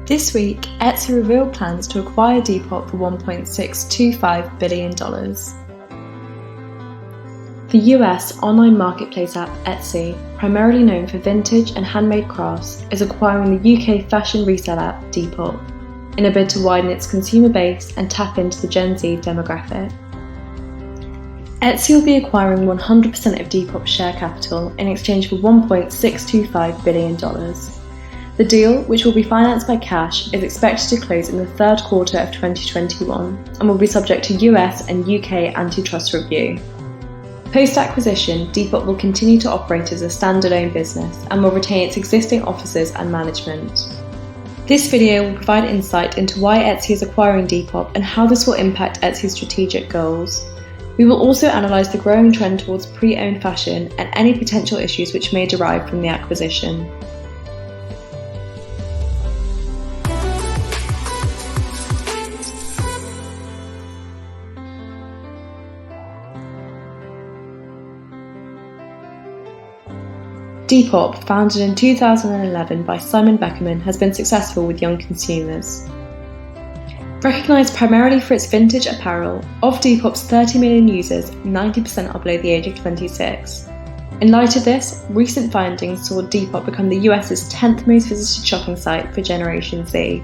This week, Etsy revealed plans to acquire Depop for $1.625 billion. The US online marketplace app Etsy, primarily known for vintage and handmade crafts, is acquiring the UK fashion resale app Depop in a bid to widen its consumer base and tap into the Gen Z demographic. Etsy will be acquiring 100% of Depop's share capital in exchange for $1.625 billion. The deal, which will be financed by cash, is expected to close in the third quarter of 2021 and will be subject to US and UK antitrust review. Post-acquisition, Depop will continue to operate as a standalone business and will retain its existing offices and management. This video will provide insight into why Etsy is acquiring Depop and how this will impact Etsy's strategic goals. We will also analyse the growing trend towards pre-owned fashion and any potential issues which may derive from the acquisition. Depop, founded in 2011 by Simon Beckerman, has been successful with young consumers. Recognised primarily for its vintage apparel, of Depop's 30 million users, 90% are below the age of 26. In light of this, recent findings saw Depop become the US's 10th most visited shopping site for Generation Z.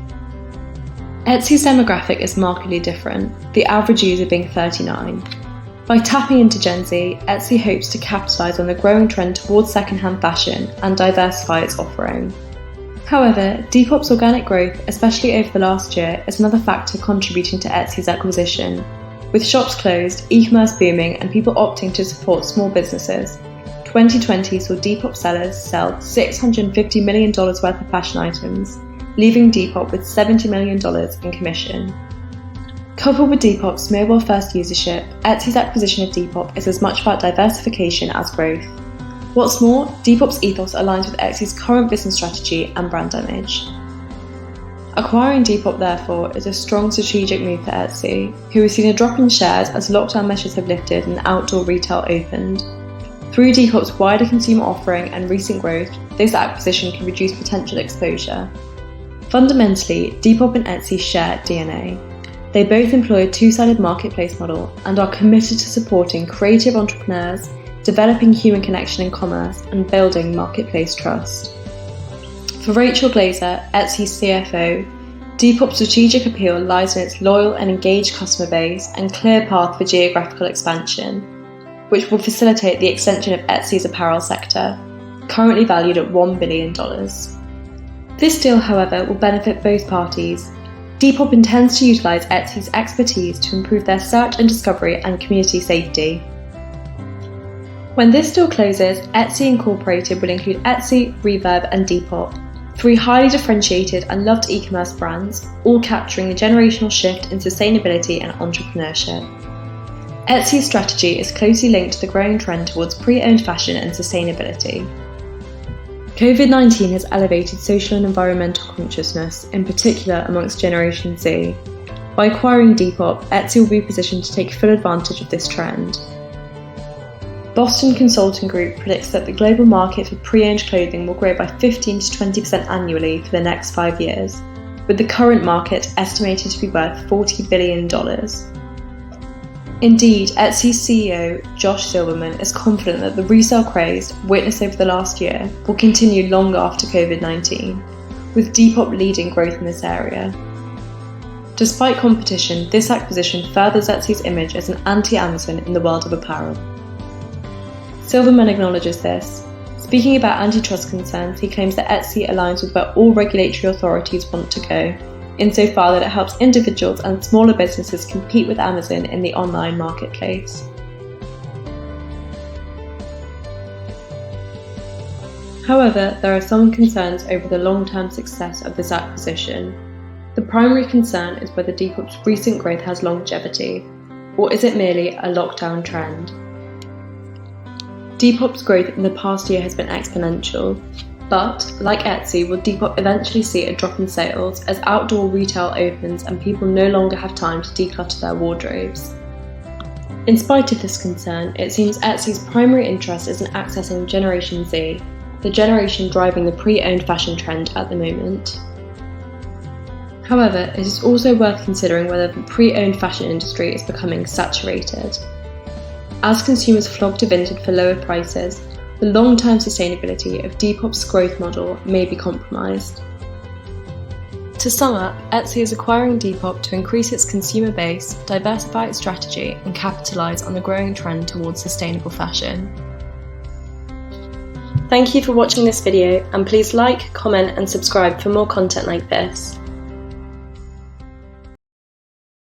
Etsy's demographic is markedly different, the average user being 39. By tapping into Gen Z, Etsy hopes to capitalise on the growing trend towards secondhand fashion and diversify its offering. However, Depop's organic growth, especially over the last year, is another factor contributing to Etsy's acquisition. With shops closed, e-commerce booming and people opting to support small businesses, 2020 saw Depop sellers sell $650 million worth of fashion items, leaving Depop with $70 million in commission. Coupled with Depop's mobile-first usership, Etsy's acquisition of Depop is as much about diversification as growth. What's more, Depop's ethos aligns with Etsy's current business strategy and brand image. Acquiring Depop, therefore, is a strong strategic move for Etsy, who has seen a drop in shares as lockdown measures have lifted and outdoor retail opened. Through Depop's wider consumer offering and recent growth, this acquisition can reduce potential exposure. Fundamentally, Depop and Etsy share DNA. They both employ a two-sided marketplace model and are committed to supporting creative entrepreneurs, developing human connection in commerce, and building marketplace trust. For Rachel Glazer, Etsy's CFO, Depop's strategic appeal lies in its loyal and engaged customer base and clear path for geographical expansion, which will facilitate the extension of Etsy's apparel sector, currently valued at $1 billion. This deal, however, will benefit both parties. Depop intends to utilise Etsy's expertise to improve their search and discovery and community safety. When this deal closes, Etsy Incorporated will include Etsy, Reverb and Depop, three highly differentiated and loved e-commerce brands, all capturing the generational shift in sustainability and entrepreneurship. Etsy's strategy is closely linked to the growing trend towards pre-owned fashion and sustainability. COVID-19 has elevated social and environmental consciousness, in particular amongst Generation Z. By acquiring Depop, Etsy will be positioned to take full advantage of this trend. Boston Consulting Group predicts that the global market for pre-owned clothing will grow by 15 to 20% annually for the next 5 years, with the current market estimated to be worth $40 billion. Indeed, Etsy's CEO, Josh Silverman, is confident that the resale craze, witnessed over the last year, will continue long after COVID-19, with Depop leading growth in this area. Despite competition, this acquisition furthers Etsy's image as an anti-Amazon in the world of apparel. Silverman acknowledges this. Speaking about antitrust concerns, he claims that Etsy aligns with where all regulatory authorities want to go, insofar that it helps individuals and smaller businesses compete with Amazon in the online marketplace. However, there are some concerns over the long-term success of this acquisition. The primary concern is whether Depop's recent growth has longevity, or is it merely a lockdown trend? Depop's growth in the past year has been exponential, but, like Etsy, will Depop eventually see a drop in sales as outdoor retail opens and people no longer have time to declutter their wardrobes? In spite of this concern, it seems Etsy's primary interest is in accessing Generation Z, the generation driving the pre-owned fashion trend at the moment. However, it is also worth considering whether the pre-owned fashion industry is becoming saturated. As consumers flock to vintage for lower prices, the long-term sustainability of Depop's growth model may be compromised. To sum up, Etsy is acquiring Depop to increase its consumer base, diversify its strategy, and capitalise on the growing trend towards sustainable fashion. Thank you for watching this video, and please like, comment and subscribe for more content like this.